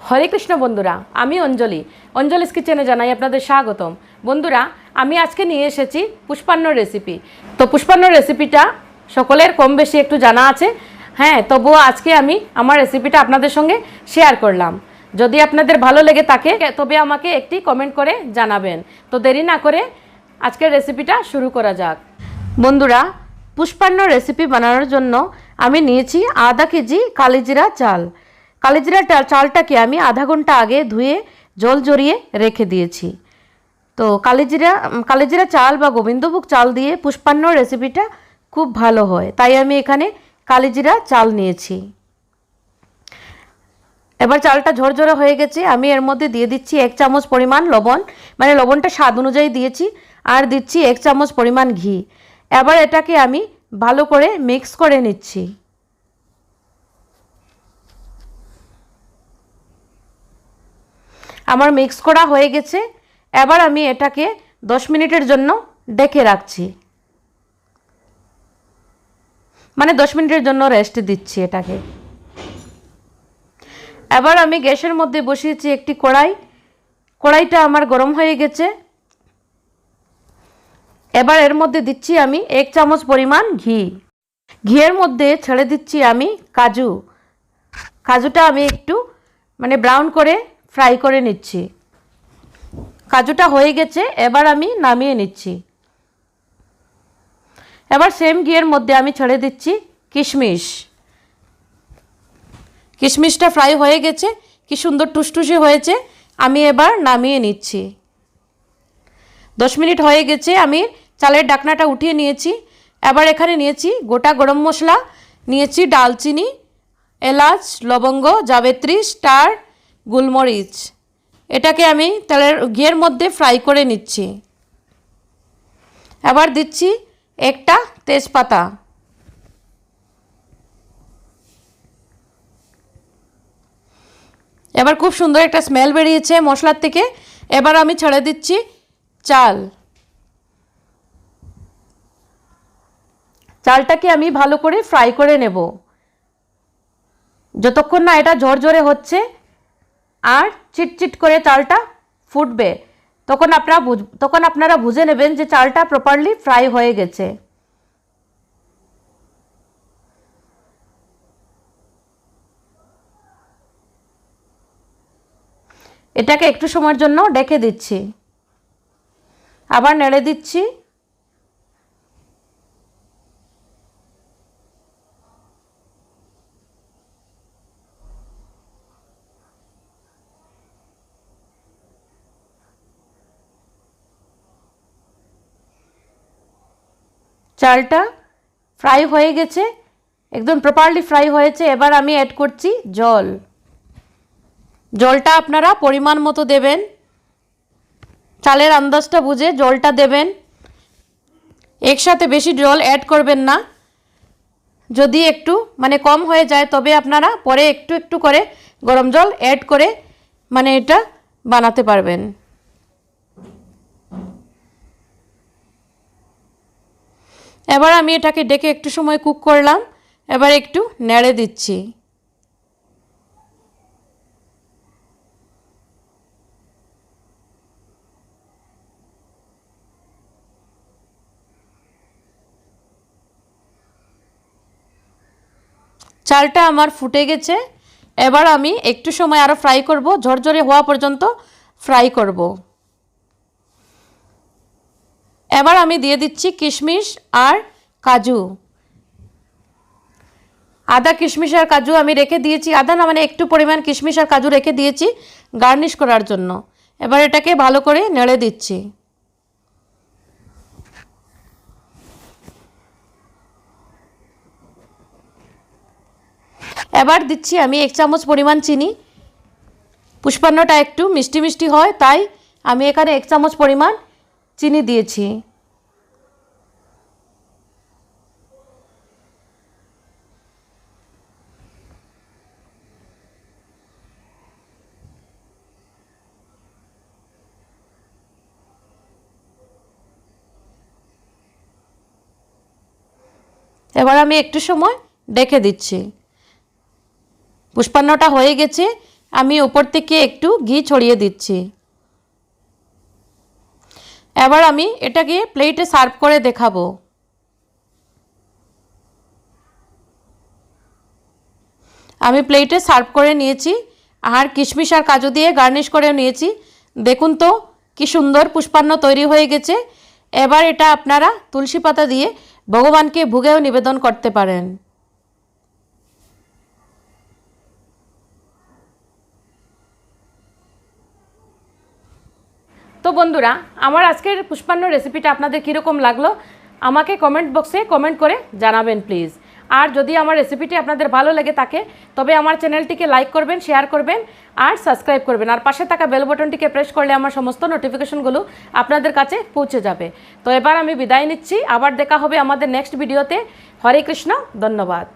হরে কৃষ্ণ বন্ধুরা, আমি অঞ্জলি। অঞ্জলিস কিচেনে জানাই আপনাদের স্বাগতম। বন্ধুরা, আমি আজকে নিয়ে এসেছি পুষ্পান্নর রেসিপি। তো পুষ্পান্নর রেসিপিটা সকলের কম বেশি একটু জানা আছে, হ্যাঁ, তবুও আজকে আমি আমার রেসিপিটা আপনাদের সঙ্গে শেয়ার করলাম। যদি আপনাদের ভালো লেগে থাকে তবে আমাকে একটি কমেন্ট করে জানাবেন। তো দেরি না করে আজকের রেসিপিটা শুরু করা যাক। বন্ধুরা, পুষ্পান্ন রেসিপি বানানোর জন্য আমি নিয়েছি আধা কেজি কালিজিরা চাল। কালিজিরা চালটাকে আমি আধা ঘন্টা আগে ধুয়ে জল ঝরিয়ে রেখে দিয়েছি। তো কালিজিরা চাল বা গোবিন্দভোগ চাল দিয়ে পুষ্পান্ন রেসিপিটা খুব ভালো হয়, তাই আমি এখানে কালিজিরা চাল নিয়েছি। এবার চালটা ঝরঝরে হয়ে গেছে, আমি এর মধ্যে দিয়ে দিচ্ছি 1 চামচ পরিমাণ লবণ, মানে লবণটা স্বাদ অনুযায়ী দিয়েছি, আর দিচ্ছি 1 চামচ পরিমাণ ঘি। এবার এটাকে আমি ভালো করে মিক্স করে নিচ্ছি। আমার মিক্স করা হয়ে গেছে। এবার আমি এটাকে 10 মিনিটের জন্য ঢেকে রাখছি, মানে 10 মিনিটের জন্য রেস্ট দিচ্ছি এটাকে। এবার আমি গ্যাসের মধ্যে বসিয়েছি একটি কড়াই। কড়াইটা আমার গরম হয়ে গেছে। এবার এর মধ্যে দিচ্ছি আমি 1 চামচ পরিমাণ ঘি। ঘিয়ের মধ্যে ছেড়ে দিচ্ছি আমি কাজু। কাজুটা আমি একটু ব্রাউন করে ফ্রাই করে নিচ্ছি। কাজুটা হয়ে গেছে, এবার আমি নামিয়ে নিচ্ছি। এবার সেম ঘিয়ের মধ্যে আমি ছেড়ে দিচ্ছি কিশমিশ। কিশমিশটা ফ্রাই হয়ে গেছে, কি সুন্দর টুসটুসে হয়েছে। আমি এবার নামিয়ে নিচ্ছি। 10 মিনিট হয়ে গেছে, আমি চালের ঢাকনাটা উঠিয়ে নিয়েছি। এবার এখানে নিয়েছি গোটা গরম মশলা, নিয়েছি ডালচিনি, এলাচ, লবঙ্গ, জাবেত্রী, স্টার, গোলমরিচ। এটাকে আমি ঘিয়ের মধ্যে ফ্রাই করে নিচ্ছি। এবার দিচ্ছি একটা তেজপাতা। এবার খুব সুন্দর একটা স্মেল বেরিয়েছে মশলার থেকে। এবার আমি ছেড়ে দিচ্ছি চাল। চালটাকে আমি ভালো করে ফ্রাই করে নেব, যতক্ষণ না এটা ঝরঝরে হচ্ছে আর চিটচিট করে চালটা ফুটবে, তখন আপনারা বুঝে নেবেন যে চালটা প্রপারলি ফ্রাই হয়ে গেছে। এটাকে একটু সময়ের জন্য ঢেকে দিচ্ছি, আবার নেড়ে দিচ্ছি। চালটা ফ্রাই হয়ে গেছে, একদম প্রপারলি ফ্রাই হয়েছে। এবার আমি অ্যাড করছি জল। জলটা আপনারা পরিমাণ মতো দেবেন, চালের আন্দাজটা বুঝে জলটা দেবেন। একসাথে বেশি জল অ্যাড করবেন না। যদি একটু কম হয়ে যায় তবে আপনারা পরে একটু একটু করে গরম জল অ্যাড করে এটা বানাতে পারবেন। এবার আমি এটাকে ডেকে একটু সময় কুক করলাম। এবার একটু নেড়ে দিচ্ছি। চালটা আমার ফুটে গেছে। এবার আমি একটু সময় আরও ফ্রাই করব, ঝরঝরে হওয়া পর্যন্ত ফ্রাই করব। এবার আমি দিয়ে দিচ্ছি কিশমিশ আর কাজু। আদা কিশমিশ আর কাজু আমি রেখে দিয়েছি, আদা না একটু পরিমাণ কিশমিশ আর কাজু রেখে দিয়েছি গার্নিশ করার জন্য। এবার এটাকে ভালো করে নেড়ে দিচ্ছি। এবার দিচ্ছি আমি 1 চামচ পরিমাণ চিনি। পুষ্পান্নটা একটু মিষ্টি মিষ্টি হয়, তাই আমি এখানে 1 চামচ পরিমাণ চিনি দিয়েছি। এবার আমি একটু সময় ঢেকে দিচ্ছি। পুষ্পান্নটা হয়ে গেছে, আমি উপর থেকে একটু ঘি ছড়িয়ে দিচ্ছি। এবার আমি এটাকে প্লেটে সার্ভ করে দেখাবো। আমি প্লেটে সার্ভ করে নিয়েছি আর কিশমিশ আর কাজু দিয়ে গার্নিশ করে নিয়েছি। দেখুন তো কি সুন্দর পুষ্পান্ন তৈরি হয়ে গেছে। এবার এটা আপনারা তুলসী পাতা দিয়ে ভগবানকে ভোগেও নিবেদন করতে পারেন। তো বন্ধুরা, আমার আজকের পুষ্পান্ন রেসিপিটা আপনাদের কীরকম লাগলো আমাকে কমেন্ট বক্সে কমেন্ট করে জানাবেন প্লিজ। আর যদি আমার রেসিপিটি আপনাদের ভালো লেগে থাকে তবে আমার চ্যানেলটিকে লাইক করবেন, শেয়ার করবেন আর সাবস্ক্রাইব করবেন। আর পাশে থাকা বেল বাটনটিকে প্রেস করলে আমার সমস্ত নোটিফিকেশনগুলো আপনাদের কাছে পৌঁছে যাবে। তো এবার আমি বিদায় নিচ্ছি, আবার দেখা হবে আমাদের নেক্সট ভিডিওতে। হরে কৃষ্ণ, ধন্যবাদ।